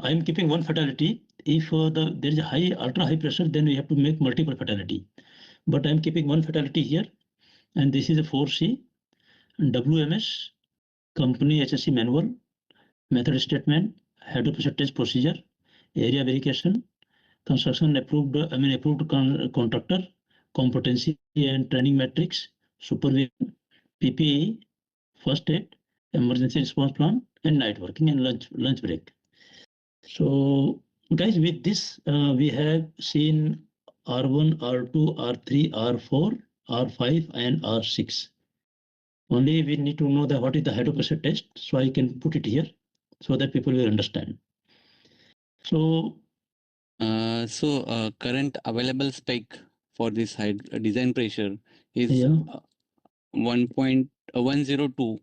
I am keeping one fatality. If there is a ultra high pressure, then we have to make multiple fatality. But I am keeping one fatality here, and this is a 4C, WMS, company HSC manual, method statement, hydropressure test procedure, area verification, construction approved, approved contractor, competency and training matrix, supervision, PPE, first aid, emergency response plan, and night working and lunch break. So, guys, with this, we have seen R1, R2, R3, R4, R5, and R6. Only we need to know that what is the hydropressure test, so I can put it here so that people will understand. So, current available spec for this design pressure is yeah, 1.102.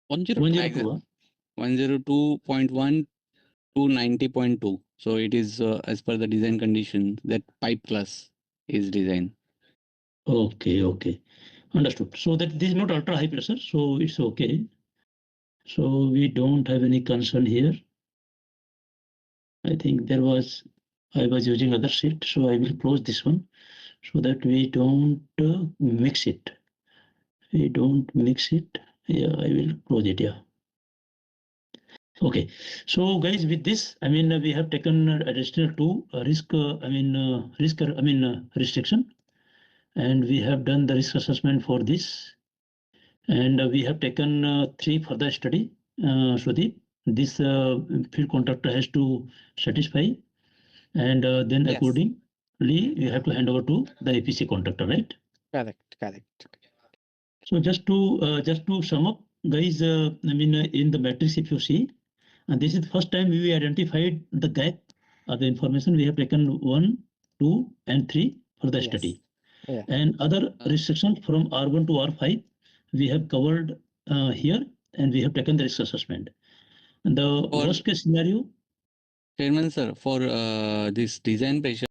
102. 102.1 to 90.2. So it is as per the design condition that pipe class is designed. Okay, okay. Understood. So that this is not ultra high pressure, so it's okay. So we don't have any concern here. I think I was using other sheet, so I will close this one so that we don't mix it. We don't mix it. Yeah, I will close it. Yeah. Okay. So guys, with this, we have taken additional two risk. Restriction, and we have done the risk assessment for this, and we have taken three further study. Sudeep, this field contractor has to satisfy, and then Yes. accordingly you have to hand over to the APC contractor, right? Correct. So just to sum up, guys, in the matrix, if you see, and this is the first time we identified the gap of the information. We have taken 1, 2, and 3 for the Yes. study, Yeah. and other restrictions from R1 to R5 we have covered here, and we have taken the risk assessment. And the For worst case scenario. Chairman sir, for this design pressure